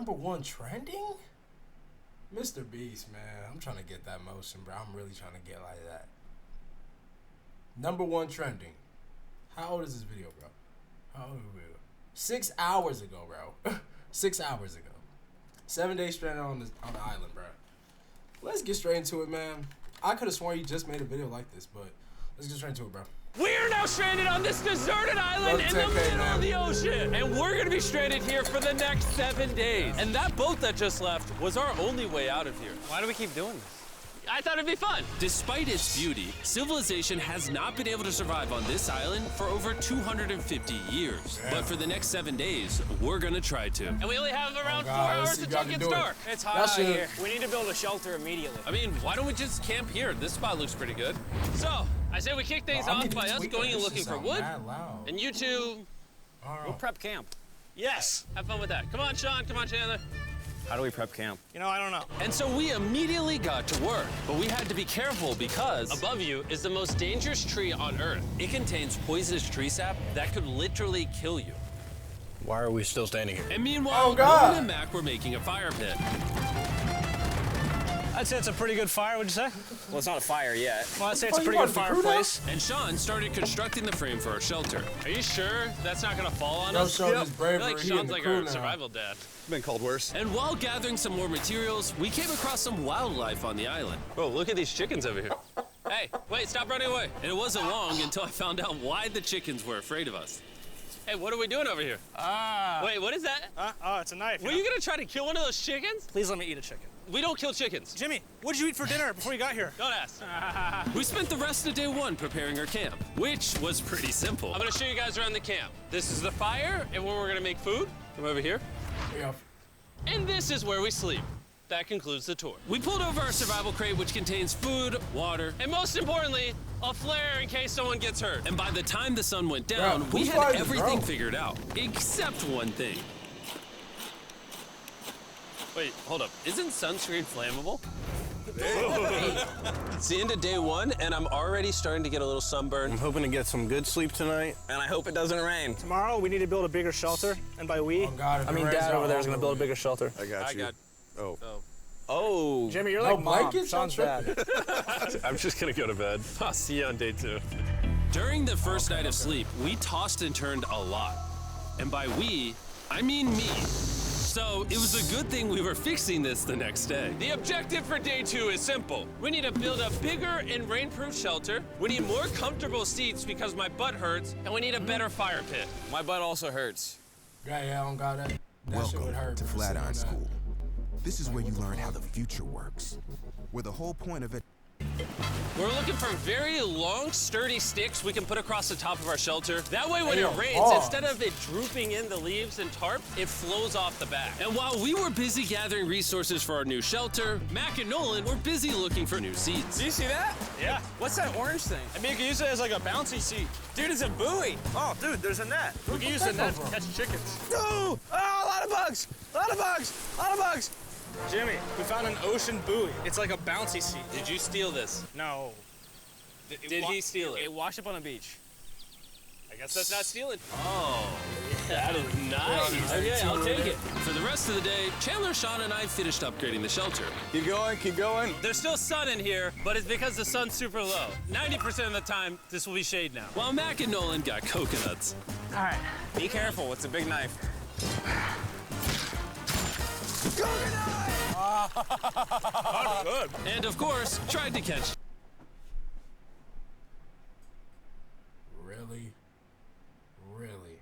#1 trending? MrBeast, man. I'm trying to get that motion, bro. I'm really trying to get like that. #1 trending. How old is this video, bro? How old is this video? 6 hours ago, bro. 6 hours ago. 7 days stranded on the island, bro. Let's get straight into it, man. I could have sworn you just made a video like this, but let's get straight into it, bro. We're now stranded on this deserted island in the middle of the ocean. And we're gonna be stranded here for the next 7 days. And that boat that just left was our only way out of here. Why do we keep doing this? I thought it'd be fun. Despite its beauty, civilization has not been able to survive on this island for over 250 years. Damn. But for the next 7 days, we're gonna try to. And we only have around 4 God, hours until it gets dark. It's hot out here. We need to build a shelter immediately. I mean, why don't we just camp here? This spot looks pretty good. So, I say we kick things off by us going and looking for wood. And you two, We'll prep camp. yes, have fun with that. Come on, Sean. Come on, Chandler. How do we prep camp? You know, I don't know. And so we immediately got to work, but we had to be careful because Above you is the most dangerous tree on Earth. it contains poisonous tree sap that could literally kill you. Why are we still standing here? And meanwhile, Oh, God. Nolan and Mac were making a fire pit. I'd say it's a pretty good fire, would you say? Well, it's not a fire yet. Well, I'd say it's a you pretty want good the crew fireplace. And Sean started constructing the frame for our shelter. Are you sure that's not gonna fall on Yo, us? Sean is I feel bravery. like He in Sean's the like crew our now. survival dad. Been called worse. And while gathering some more materials, we came across some wildlife on the island. Bro, look at these chickens over here. Hey, wait, stop running away. And it wasn't long until I found out why the chickens were afraid of us. Hey, what are we doing over here? Wait, what is that? Oh, it's a knife. Were you gonna try to kill one of those chickens? Please let me eat a chicken. We don't kill chickens. Jimmy, what did you eat for dinner before you got here? Don't ask. We spent the rest of day 1 preparing our camp, which was pretty simple. I'm gonna show you guys around the camp. This is the fire and where we're gonna make food. Come over here. Yeah. And this is where we sleep. That concludes the tour. We pulled over our survival crate, which contains food, water, And most importantly, a flare in case someone gets hurt. and by the time the sun went down, Bro, we whose had fire is it, everything bro? figured out, except one thing. Wait, hold up. Isn't sunscreen flammable? It's the end of day 1, and I'm already starting to get a little sunburn. I'm hoping to get some good sleep tonight, and I hope it doesn't rain. Tomorrow, we need to build a bigger shelter. And by we, Oh, God, if I it mean rains Dad out over there is all going to build a over. bigger shelter. I got you. Oh. Oh, Jimmy, you're No like Mom. blankets? Sean's Don't dad. I'm just gonna go to bed. I'll see you on day 2. During the first night of sleep, we tossed and turned a lot. And by we, I mean me. So it was a good thing we were fixing this the next day. The objective for day 2 is simple. We need to build a bigger and rainproof shelter. We need more comfortable seats because my butt hurts, and we need a better fire pit. my butt also hurts. Yeah, I don't got that. That shit Welcome would hurt. to bro, Flatiron sitting on that. School. This is where you learn how the future works, where the whole point of it. We're looking for very long, sturdy sticks we can put across the top of our shelter. That way when Hey, it yo, rains, pause. instead of it drooping in the leaves and tarp, it flows off the back. And while we were busy gathering resources for our new shelter, Mac and Nolan were busy looking for new seats. Do you see that? Yeah. What's that orange thing? I mean, you can use it as like a bouncy seat. Dude, it's a buoy. Oh, dude, there's a net. We can use the net to catch chickens. No! Oh, a lot of bugs! A lot of bugs! A lot of bugs! Jimmy, we found an ocean buoy. It's like a bouncy seat. Did you steal this? No. Did he steal it? It washed up on the beach. I guess that's not stealing. Oh, that is nice. Okay, I'll take it. For the rest of the day, Chandler, Sean, and I finished upgrading the shelter. Keep going, keep going. There's still sun in here, but it's because the sun's super low. 90% of the time, this will be shade now. While Mac and Nolan got coconuts. All right. Be careful, it's a big knife. And of course, tried to catch. Really? Really?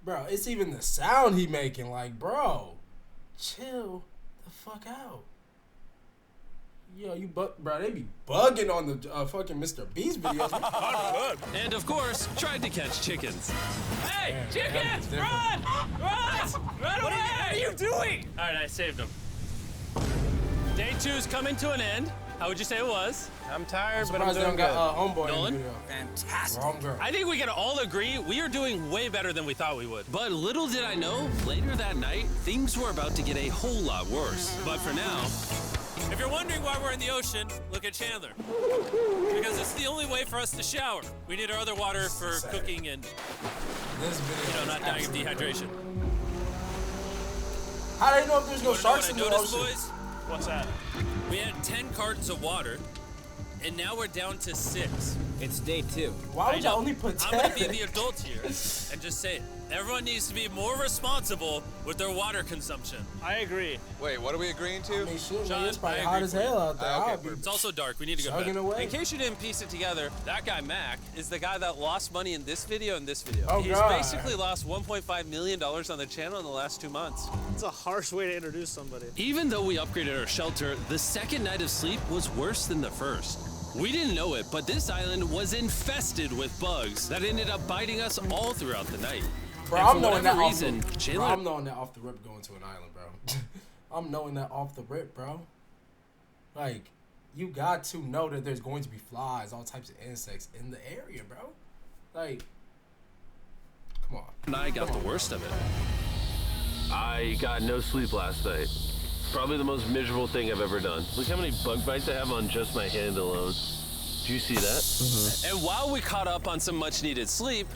Bro, it's even the sound he making. Like, bro, chill the fuck out. Yo, bro, they be bugging on the fucking MrBeast videos. And of course, tried to catch chickens. Hey, Damn, chickens, that run! Run! Run away! What are you doing? All right, I saved them. Day 2's coming to an end. How would you say it was? I'm tired, but I'm Surprised they doing don't good. got homeboy Nolan? in the video. Fantastic. Wrong girl. I think we can all agree we are doing way better than we thought we would. But little did I know, later that night, things were about to get a whole lot worse. But for now, If If you're wondering why we're in the ocean, look at Chandler. Because it's the only way for us to shower. We need our other water for cooking and, This video not dying of dehydration. How do you know if there's no You wanna know sharks in what the I noticed, ocean? boys? What's that? We had 10 cartons of water, and now we're down to 6. It's day 2. Why would I y'all know. only put 10? I'm gonna be the adult here and just say it. Everyone needs to be more responsible with their water consumption. I agree. Wait, what are we agreeing to? I mean, shit, John, man, it's probably I hot agree as for you. hell out there. Okay, I'll be It's also dark. We need to go to chugging bed. away. In case you didn't piece it together, that guy Mac is the guy that lost money in this video and this video. Oh, He's God. basically lost $1.5 million on the channel in the last 2 months. It's a harsh way to introduce somebody. Even though we upgraded our shelter, the second night of sleep was worse than the first. We didn't know it, but this island was infested with bugs that ended up biting us all throughout the night. Bro, And I'm for knowing that whatever off the, reason, bro, Chandler- I'm knowing that off the rip going to an island, bro. I'm knowing that off the rip, bro. Like, you got to know that there's going to be flies, all types of insects in the area, bro. Like, come on. And I got the worst of it. I got no sleep last night. Probably the most miserable thing I've ever done. Look how many bug bites I have on just my hand alone. Do you see that? And while we caught up on some much needed sleep,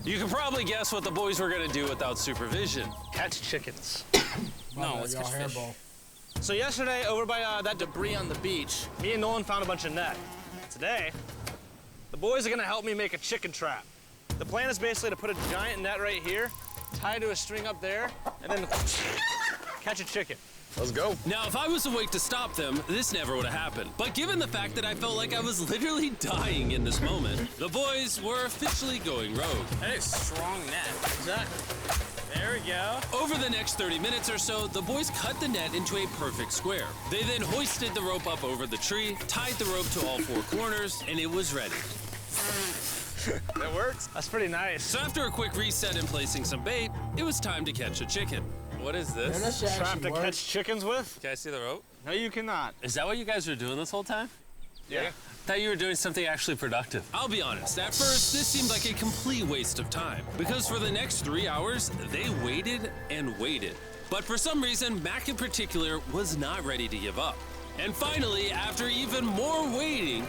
you can probably guess what the boys were gonna do without supervision. Catch chickens. No, let's y'all catch fish. hairball. So yesterday, over by that debris on the beach, me and Nolan found a bunch of net. Today, the boys are gonna help me make a chicken trap. The plan is basically to put a giant net right here, tie to a string up there, and then catch a chicken. Let's go. Now, if I was awake to stop them, this never would have happened. But given the fact that I felt like I was literally dying in this moment, the boys were officially going rogue. That is strong net. Exactly. There we go. Over the next 30 minutes or so, the boys cut the net into a perfect square. They then hoisted the rope up over the tree, tied the rope to all 4 corners, and it was ready. That works. That's pretty nice. So after a quick reset and placing some bait, it was time to catch a chicken. What is Man, that this? shit Trap actually to works. catch chickens with? Can I see the rope? No, you cannot. Is that what you guys were doing this whole time? Yeah. Thought you were doing something actually productive. I'll be honest, at first, this seemed like a complete waste of time. Because for the next 3 hours, they waited and waited. But for some reason, Mac in particular was not ready to give up. And finally, after even more waiting,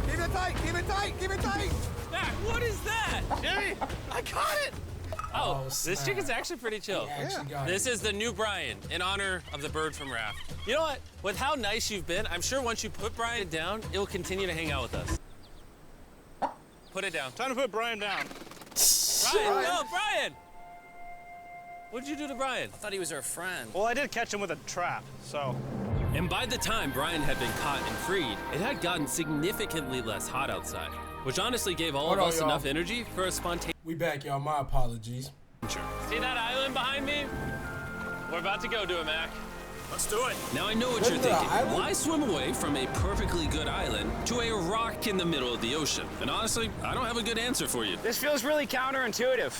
Keep it tight, keep it tight, keep it tight. Mac, what is that? Jimmy, I caught it. Oh, Oh, this snap. chicken's actually pretty chill. He actually got This it. is the new Brian, in honor of the bird from Raft. You know what? With how nice you've been, I'm sure once you put Brian down, it'll continue to hang out with us. Put it down. Time to put Brian down. Brian, no, Brian! What'd you do to Brian? I thought he was our friend. Well, I did catch him with a trap, so. And by the time Brian had been caught and freed, it had gotten significantly less hot outside, which honestly gave all Hold of on, us y'all. enough energy for a spontaneous We back, y'all. My apologies. adventure. See that island behind me? We're about to go to it, Mac. Let's do it. Now I know what Go you're to the thinking. island? Why swim away from a perfectly good island to a rock in the middle of the ocean? And honestly, I don't have a good answer for you. This feels really counterintuitive.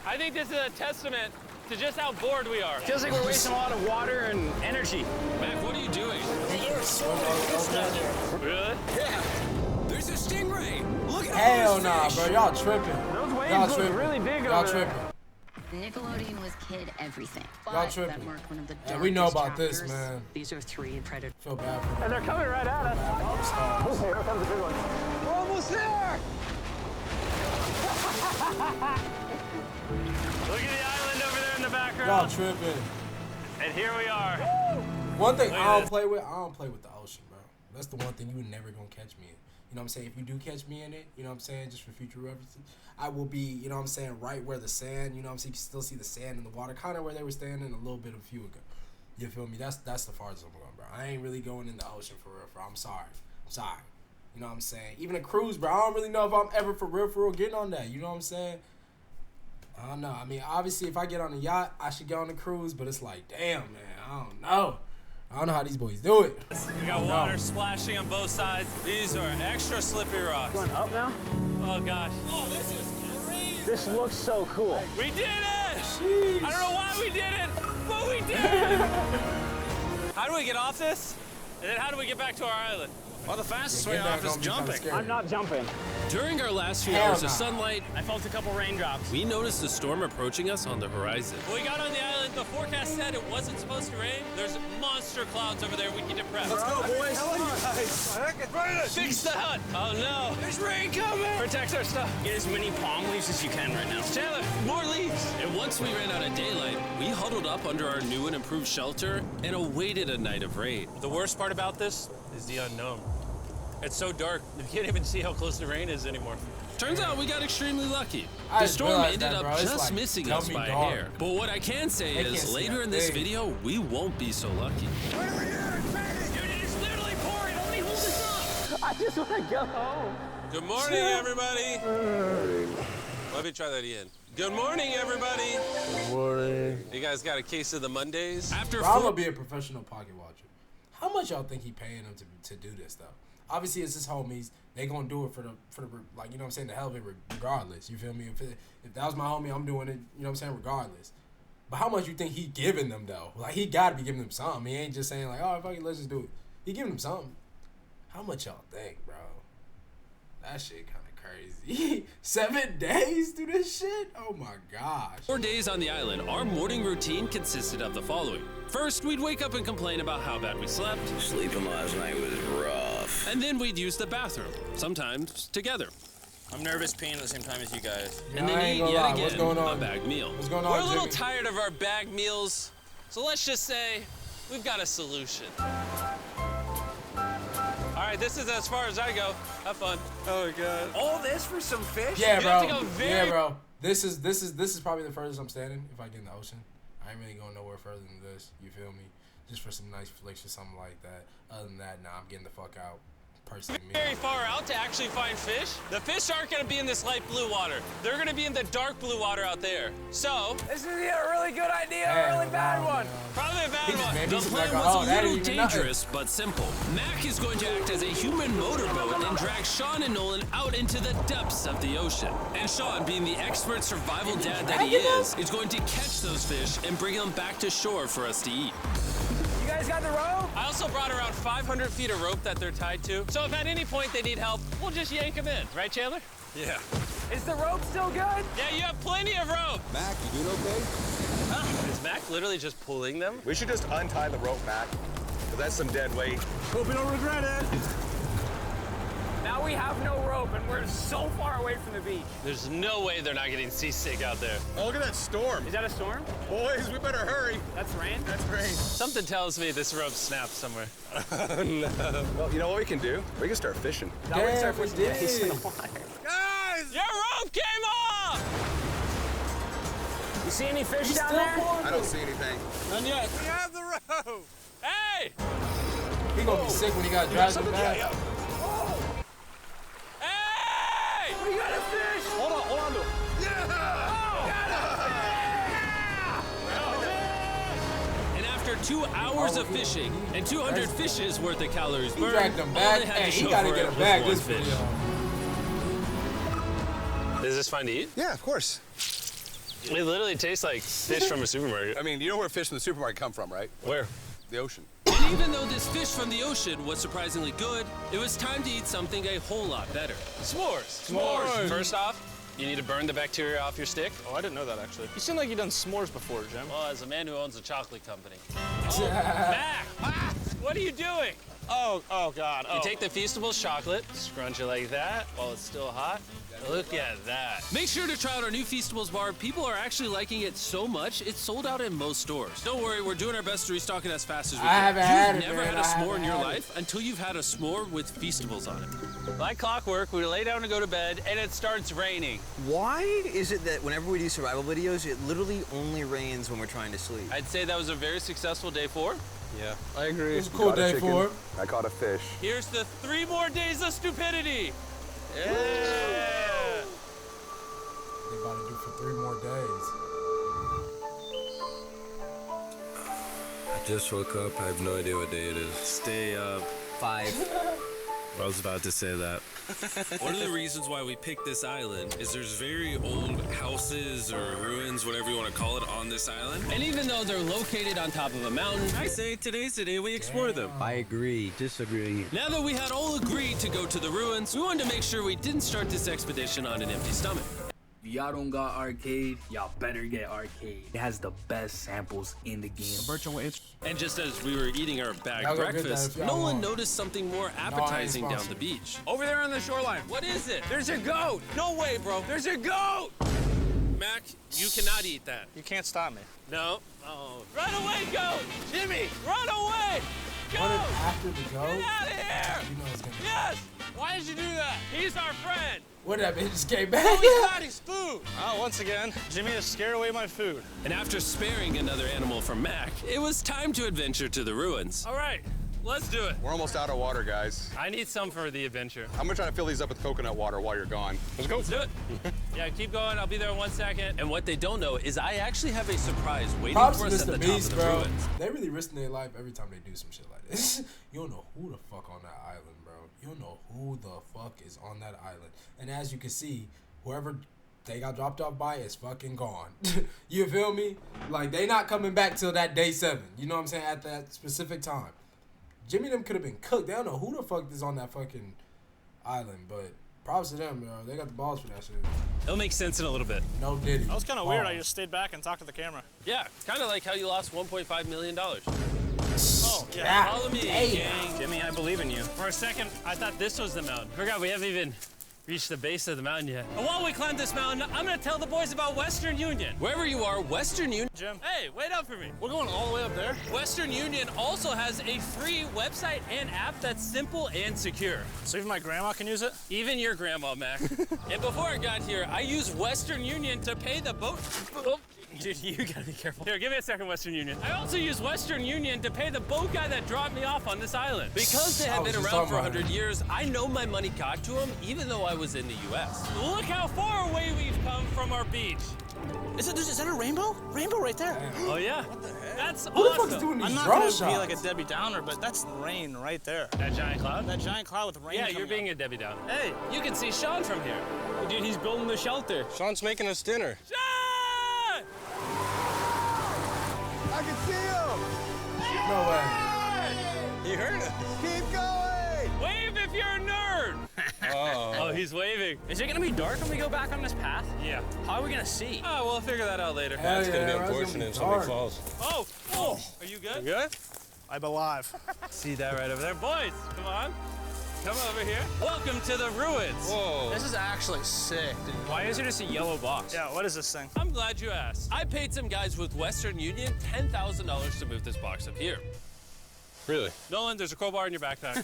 I think this is a testament to just how bored we are. Feels like we're wasting a lot of water and energy. Mac, what are you doing? Really? There's a stingray. Look at Hell nah, bro. Y'all tripping. Those waves Y'all look tripping. really big Y'all over there. tripping. Nickelodeon was Kid Everything. Y'all But tripping. that marked one of the Yeah, we know darkest about this, chapters. man. These are 3 Predator. Feel bad for And they're coming right at us. Oh, here comes a big one. We're almost there. Look at the island over there in the y'all background. tripping. And here we are. One thing Look at I don't this. play with, I don't play with the ocean, bro. That's the one thing you never gonna catch me in. You know what I'm saying? If you do catch me in it, you know what I'm saying, just for future references, I will be, you know what I'm saying, right where the sand, you know what I'm saying, you can still see the sand in the water, kind of where they were standing a little bit a few ago. You feel me? That's the farthest I'm going, bro. I ain't really going in the ocean for real, I'm sorry. I'm sorry. You know what I'm saying? Even a cruise, bro, I don't really know if I'm ever for real getting on that. You know what I'm saying? I don't know. I mean, obviously, if I get on a yacht, I should get on a cruise, but it's like, damn, man, I don't know. I don't know how these boys do it. We got water splashing on both sides. These are extra slippery rocks. Going up now? Oh gosh. This looks so cool. We did it! I don't know why we did it, but we did it! How do we get off this? And then how do we get back to our island? Well, the fastest Yeah, way getting off there is gonna be kinda jumping. scary. I'm not jumping. During our last few Hell hours nah. of sunlight, I felt a couple raindrops. we noticed the storm approaching us on the horizon. When we got on the island, the forecast said it wasn't supposed to rain. There's monster clouds over there we need to prep. Let's go, boys. Fix the hut. Oh no, there's rain coming. Protect our stuff. Get as many palm leaves as you can right now. Chandler, more leaves. And once we ran out of daylight, we huddled up under our new and improved shelter and awaited a night of rain. The worst part about this is the unknown. It's so dark, you can't even see how close the rain is anymore. Turns out we got extremely lucky. I The just storm realized ended that, bro. up It's just like missing us dummy by a dark. hair. But what I can say They can't is see later a in this thing. video, we won't be so lucky. Dude, it is literally pouring. Let me hold this up. I just want to go home. Good morning, everybody. Let me try that again. Good morning, everybody. Good morning. You guys got a case of the Mondays? After Bro, I'm four gonna be a professional pocket watcher. How much y'all think he paying them to do this though? Obviously, it's his homies. They gonna do it for the like, you know what I'm saying, the hell of it regardless. You feel me? If that was my homie, I'm doing it. You know what I'm saying, regardless. But how much you think he giving them though? Like, he gotta be giving them something. He ain't just saying like, oh fuck it, let's just do it. He giving them something. How much y'all think, bro? That shit kind of crazy. 7 days to this shit? Oh my gosh. 4 days on the island, our morning routine consisted of the following. First, we'd wake up and complain about how bad we slept. Sleeping last night was rough. And then we'd use the bathroom, sometimes together. I'm nervous peeing at the same time as you guys. Yeah, And then I ain't eat gonna yet lie. again What's going on? a bagged meal. What's going on, We're a little Jimmy? tired of our bag meals, so let's just say we've got a solution. All right, this is as far as I go. Have fun. Oh my god. All this for some fish? Yeah, You have to bro. go very- Yeah, bro. This is probably the furthest I'm standing if I get in the ocean. I ain't really going nowhere further than this. You feel me? Just for some nice flicks or something like that. Other than that, nah, I'm getting the fuck out. Personally, me. Very far out to actually find fish. The fish aren't gonna be in this light blue water. They're gonna be in the dark blue water out there. So, This is either a really good idea or Hell a really bad no, one. no. probably a bad He just one. made The me seem plan like, was oh, a that little ain't even nothing. dangerous, but simple. Mac is going to act as a human motorboat and drag Sean and Nolan out into the depths of the ocean. And Sean, being the expert survival dad that he is going to catch those fish and bring them back to shore for us to eat. You guys got the rope? I also brought around 500 feet of rope that they're tied to. So if at any point they need help, we'll just yank them in. Right, Chandler? Yeah. Is the rope still good? Yeah, you have plenty of rope. Mac, you doing okay? Is Mac literally just pulling them? We should just untie the rope, Mac. 'Cause that's some dead weight. Hope you don't regret it. Now we have no rope and we're so far away from the beach. There's no way they're not getting seasick out there. Oh, look at that storm. Is that a storm? Boys, we better hurry. That's rain? That's rain. Something tells me this rope snapped somewhere. Oh, no. Well, you know what we can do? We can start fishing. Now we can start Damn, we pushing the ice in the did. water. Guys! Your rope came off! You see any fish down there? I don't see anything. None yet. We have the rope. Hey! He gonna be sick when he got dragged in back. Hey! We got a fish! Hold on to it. And after 2 hours of fishing and 200 fishes worth of calories He burned, dragged him all back. they had Hey, to he show gotta for get it him was back one this fish. video. Is this fun to eat? Yeah, of course. It literally tastes like fish from a supermarket. I mean, you know where fish from the supermarket come from, right? Where? The ocean. And even though this fish from the ocean was surprisingly good, it was time to eat something a whole lot better. S'mores. S'mores. First off, you need to burn the bacteria off your stick. Oh, I didn't know that actually. You seem like you've done s'mores before, Jim. Well, as a man who owns a chocolate company. Oh, Mac! What are you doing? Oh God. You take the Feastables chocolate, scrunch it like that while it's still hot. Look at that. Make sure to try out our new Feastables bar. People are actually liking it so much, it's sold out in most stores. Don't worry, we're doing our best to restock it as fast as we I can. haven't had it, You've never man. had a I s'more haven't in your had it. life until you've had a s'more with Feastables on it. Like clockwork, we lay down to go to bed, and it starts raining. Why is it that whenever we do survival videos, it literally only rains when we're trying to sleep? I'd say that was a very successful day 4. Yeah, I agree. It was a cool day for it. I caught a fish. Here's the 3 more days of stupidity. Yeah. They about to do for 3 more days. I just woke up. I have no idea what day it is. Stay up. 5. I was about to say that. One of the reasons why we picked this island is there's very old houses or ruins, whatever you want to call it, on this island. And even though they're located on top of a mountain, I say today's the day we explore them. I agree. Disagree. Now that we had all agreed to go to the ruins, we wanted to make sure we didn't start this expedition on an empty stomach. If y'all don't got arcade, y'all better get arcade. It has the best samples in the game. And just as we were eating our bag breakfast, Nolan noticed something more appetizing down the beach. Over there on the shoreline. What is it? There's a goat. No way, bro. There's a goat. Mac, you cannot eat that. You can't stop me. No. Oh. Run away, goat! Jimmy, run away! Goat! After the goat? Get out of here! You know it's gonna Yes! Why did you do that? He's our friend. What that bitch just came back? Oh, he's got his food. Oh, once again, Jimmy has scared away my food. And after sparing another animal from Mac, it was time to adventure to the ruins. All right, let's do it. We're almost out of water, guys. I need some for the adventure. I'm gonna try to fill these up with coconut water while you're gone. Let's go. Let's do it. Yeah, keep going. I'll be there in 1 second. And what they don't know is I actually have a surprise waiting Props for to us at the MrBeast, top of the bro. ruins. They really risking their life every time they do some shit like this. You don't know who the fuck on that island, bro. You don't know who the fuck is on that island. And as you can see, whoever they got dropped off by is fucking gone. You feel me? Like, they not coming back till that day 7. You know what I'm saying? At that specific time. Jimmy them could have been cooked. They don't know who the fuck is on that fucking island, but props to them, bro. They got the balls for that shit. It'll make sense in a little bit. No diddy. That was kind of weird. I just stayed back and talked to the camera. Yeah, kind of like how you lost $1.5 million. Oh, yeah. Follow me, gang. Jimmy, I believe in you. For a second, I thought this was the mountain. Forgot we haven't even reached the base of the mountain yet. And while we climb this mountain, I'm gonna tell the boys about Western Union. Wherever you are, Western Union. Jim. Hey, wait up for me. We're going all the way up there? Western Union also has a free website and app that's simple and secure. So even my grandma can use it? Even your grandma, Mac. And before I got here, I used Western Union to pay the boat. Oh. Dude, you gotta be careful. Here, give me a second, Western Union. I also used Western Union to pay the boat guy that dropped me off on this island. Because they have been around for 100 years, I know my money got to them, even though I was in the U.S. Look how far away we've come from our beach. Is that a rainbow? Rainbow right there. Oh, yeah. What the heck? That's Who the fuck is awesome. doing these I'm not drone gonna shots? be like a Debbie Downer, but that's rain right there. That giant cloud? That giant cloud with rain. Yeah, you're being a Debbie Downer. Hey, you can see Sean from here. Dude, he's building the shelter. Sean's making us dinner. Sean! I can see him! No way. You heard it. Keep going! Wave if you're a nerd! Oh, he's waving. Is it gonna be dark when we go back on this path? Yeah. How are we gonna see? Oh, we'll figure that out later. Hell It's gonna be yeah, bro, it's unfortunate if gonna be somebody dark. falls. Oh, are you good? You good? I'm alive. See that right over there? Boys, come on. Come over here. Welcome to the ruins. Whoa. This is actually sick, dude. Why is it just a yellow box? Yeah, what is this thing? I'm glad you asked. I paid some guys with Western Union $10,000 to move this box up here. Really? Nolan, there's a crowbar in your backpack.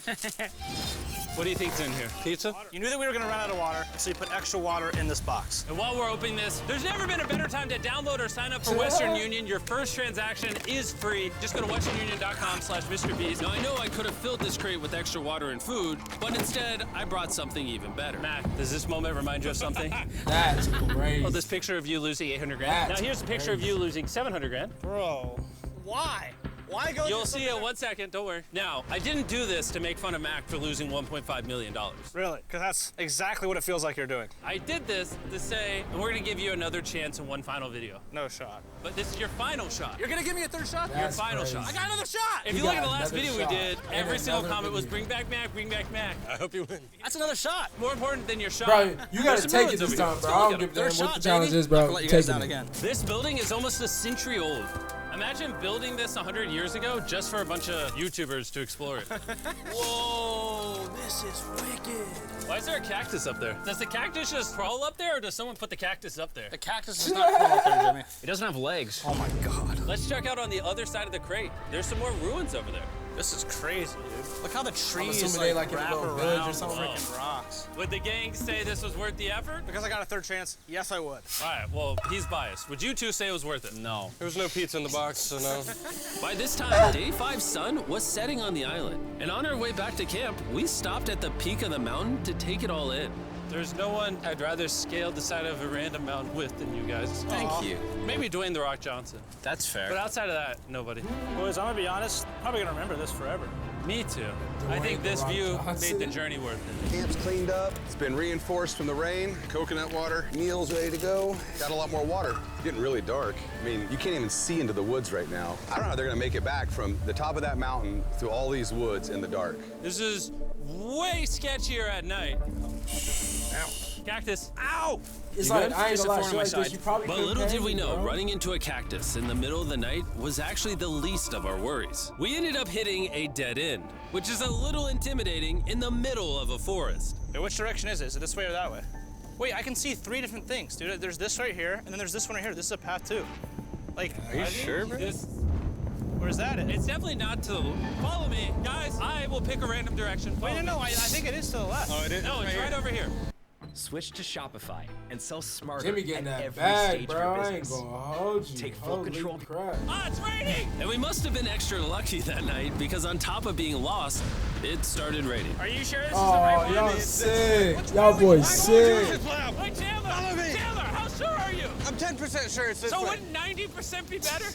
What do you think's in here? Pizza? You knew that we were gonna run out of water, so you put extra water in this box. And while we're opening this, there's never been a better time to download or sign up for Western Union. Your first transaction is free. Just go to westernunion.com/MrBeast. Now, I know I could have filled this crate with extra water and food, but instead, I brought something even better. Mac, does this moment remind you of something? That's crazy. Oh, this picture of you losing 800 grand. That's Now, here's a picture of you losing 700 grand. Bro, why? Why go? You'll see it in 1 second, don't worry. Now, I didn't do this to make fun of Mac for losing $1.5 million. Really? Because that's exactly what it feels like you're doing. I did this to say, and we're gonna give you another chance in one final video. No shot. But this is your final shot. You're gonna give me a third shot? That's your final crazy. shot. I got another shot! If you You look at got the last another video we shot. did, And every single another comment was video. bring back Mac, bring back Mac. I hope you win. That's another shot. More important than your shot. Bro, you gotta There's some take ruins it this over here. time, bro. Let's I go don't look give at a damn Third what shot, the challenge baby. is, bro. I'm gonna let you guys Taking down it. again. This building is almost a century old. Imagine building this 100 years ago just for a bunch of YouTubers to explore it. Whoa, this is wicked. Why is there a cactus up there? Does the cactus just crawl up there, or does someone put the cactus up there? The cactus is not crawling up there, Jimmy. It doesn't have legs. Oh my God. Let's check out on the other side of the crate. There's some more ruins over there. This is crazy, dude. Look how the trees assuming they, like, in a wrap little village or around the something. freaking rocks. Would the gang say this was worth the effort? Because I got a third chance, yes, I would. All right, well, he's biased. Would you two say it was worth it? No. There was no pizza in the box, so no. By this time, day 5's sun was setting on the island. And on our way back to camp, we stopped at the peak of the mountain to take it all in. There's no one I'd rather scale the side of a random mountain with than you guys. Thank you. Maybe Dwayne The Rock Johnson. That's fair. But outside of that, nobody. Boys, I'm gonna be honest, probably gonna remember this forever. Me too. I think this view made the journey worth it. Camp's cleaned up. It's been reinforced from the rain. Coconut water. Meal's ready to go. Got a lot more water. It's getting really dark. I mean, you can't even see into the woods right now. I don't know how they're gonna make it back from the top of that mountain through all these woods in the dark. This is way sketchier at night. Ow. Cactus. Ow! It's like, I ain't gonna lie, shit like this, you probably But couldn't little pay did we me, know, bro. running into a cactus in the middle of the night was actually the least of our worries. We ended up hitting a dead end, which is a little intimidating in the middle of a forest. Hey, which direction is it? Is it this way or that way? Wait, I can see 3 different things, dude. There's this right here, and then there's this one right here. This is a path too. Like, Are you sure, bro? Where's that at? It's definitely not to the follow me, guys. I will pick a random direction. Wait, Follow no, me. I think it is to the left. Oh, it is? No, it's right over here. Switch to Shopify and sell smarter Jimmy getting at that every bag, stage bro. of your I ain't business. gonna hold you. Take full Holy control. crap. Ah, it's raining! And we must have been extra lucky that night because on top of being lost, it started raining. Are you sure this is the Oh, right one? y'all sick. Y'all boys sick. Wait, Chandler, how sure are you? I'm 10% sure it's this So way. wouldn't 90% be better?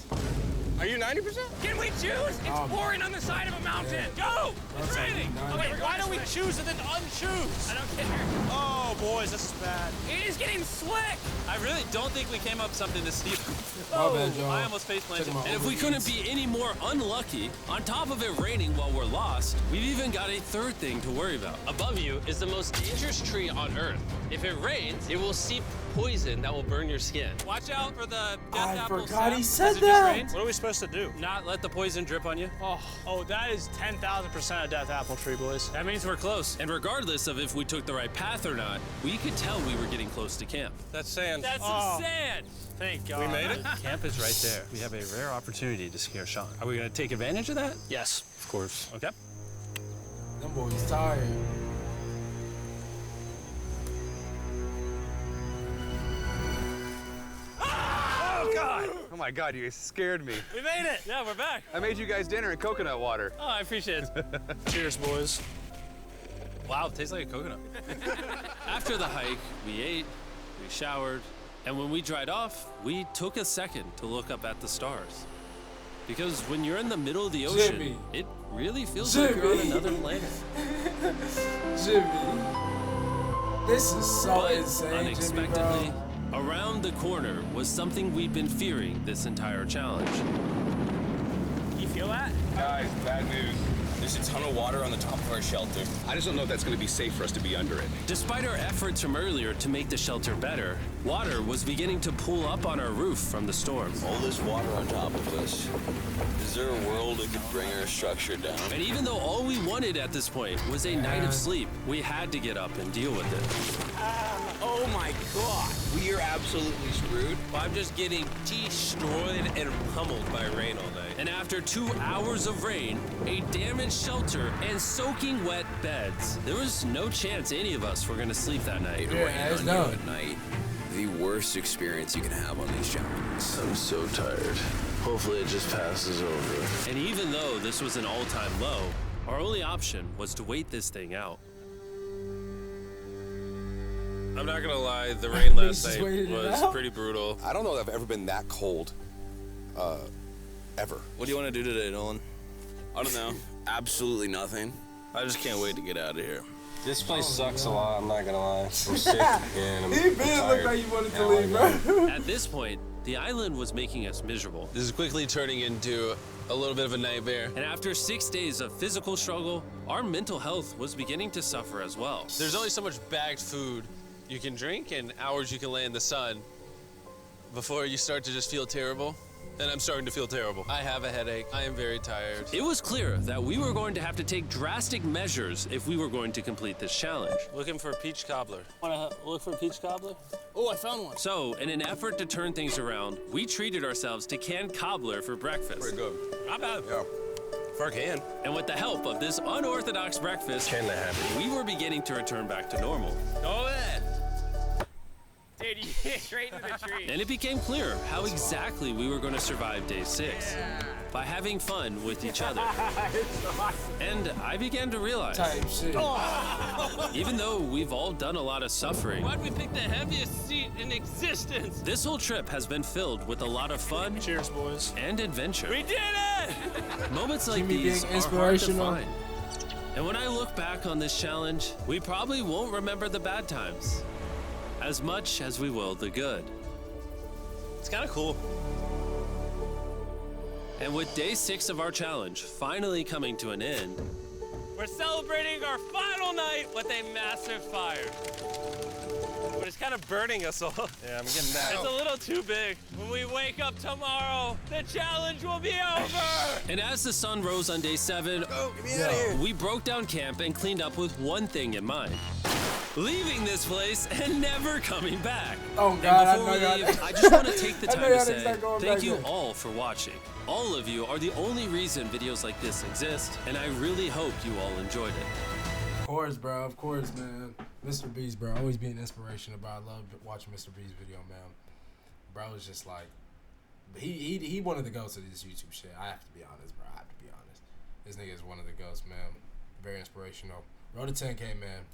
Are you 90%? Can we choose? It's pouring on the side of a mountain. Go! It's raining. Okay, why don't we choose and then unchoose? I don't care. Oh, boys, this is bad. It is getting slick. I really don't think we came up something to steep. My bad, y'all. I almost face planted. Took my And if we couldn't be any more unlucky, on top of it raining while we're lost, we've even got a third thing to worry about. Above you is the most dangerous tree on Earth. If it rains, it will seep poison that will burn your skin. Watch out for the death I apple forgot sap he said as it just that. rains. What are we supposed to do? Not let the poison drip on you. Oh, that is 10,000% a death apple tree, boys. That means we're close. And regardless of if we took the right path or not, we could tell we were getting close to camp. That's sand. That's Oh. sand. Thank God. We made it? Camp is right there. We have a rare opportunity to scare Sean. Are we going to take advantage of that? Yes. Of course. Okay. Them boys tired. Oh, God. Oh my God, you guys scared me. We made it. Yeah, we're back. I made you guys dinner and coconut water. Oh, I appreciate it. Cheers, boys. Wow, it tastes like a coconut. After the hike, we ate, we showered, and when we dried off, we took a second to look up at the stars. Because when you're in the middle of the ocean, Jimmy. it really feels like you're on Jimmy. another planet. Jimmy. This is so But insane, Jimmy, unexpectedly, bro. around the corner was something we'd been fearing this entire challenge. You feel that? Guys, bad news. There's a ton of water on the top of our shelter. I just don't know if that's gonna be safe for us to be under it. Despite our efforts from earlier to make the shelter better, water was beginning to pool up on our roof from the storm. All this water on top of us. Is there a world that could bring our structure down? And even though all we wanted at this point was a night of sleep, we had to get up and deal with it. Oh my God. We are absolutely screwed. I'm just getting destroyed and pummeled by rain all night. And after 2 hours of rain, a damaged shelter, and soaking wet beds, there was no chance any of us were going to sleep that night. Yeah, it's on you done. at night. The worst experience you can have on these challenges. I'm so tired. Hopefully it just passes over. And even though this was an all-time low, our only option was to wait this thing out. I'm not gonna lie, the rain last just night waited it was out? pretty brutal. I don't know that I've ever been that cold, ever. What do you want to do today, Nolan? I don't know. Absolutely nothing. I just can't wait to get out of here. This place sucks a lot, I'm not gonna lie. I'm sick and He really looked like you wanted to leave, bro. At this point, the island was making us miserable. This is quickly turning into a little bit of a nightmare. And after 6 days of physical struggle, our mental health was beginning to suffer as well. There's only so much bagged food you can drink and hours you can lay in the sun before you start to just feel terrible. And I'm starting to feel terrible. I have a headache. I am very tired. It was clear that we were going to have to take drastic measures if we were going to complete this challenge. Looking for peach cobbler. Want to look for a peach cobbler? Oh, I found one. So, in an effort to turn things around, we treated ourselves to canned cobbler for breakfast. Pretty good. Not bad. Yeah. For a can. And with the help of this unorthodox breakfast, Can that happen? we were beginning to return back to normal. Go ahead. Dude, dude. Straight into the tree. And it became clear how exactly we were going to survive day 6. By having fun with each other. And I began to realize, even though we've all done a lot of suffering, Why'd we pick the heaviest seat in existence? this whole trip has been filled with a lot of fun. Cheers, boys. And adventure. We did it! Moments like Jimmy these being are hard to inspirational. find. And when I look back on this challenge, we probably won't remember the bad times as much as we will the good. It's kind of cool. And with day 6 of our challenge finally coming to an end, We're celebrating our final night with a massive fire. But it's kind of burning us all. Yeah, I'm getting that. It's a little too big. When we wake up tomorrow, the challenge will be over. and as the sun rose on day 7, we broke down camp and cleaned up with one thing in mind. Leaving this place and never coming back. Oh, God, and before I we know leave, y'all- I just want to take the I time know to y'all say niggas not going thank back you there. all for watching. All of you are the only reason videos like this exist, and I really hope you all enjoyed it. Of course, bro. Of course, man. MrBeast, bro. Always be an inspiration, bro. I love watching MrBeast video, man. Bro is just like, he one of the ghosts of this YouTube shit. I have to be honest, bro. I have to be honest. This nigga is one of the ghosts, man. Very inspirational. Road to 10K, man.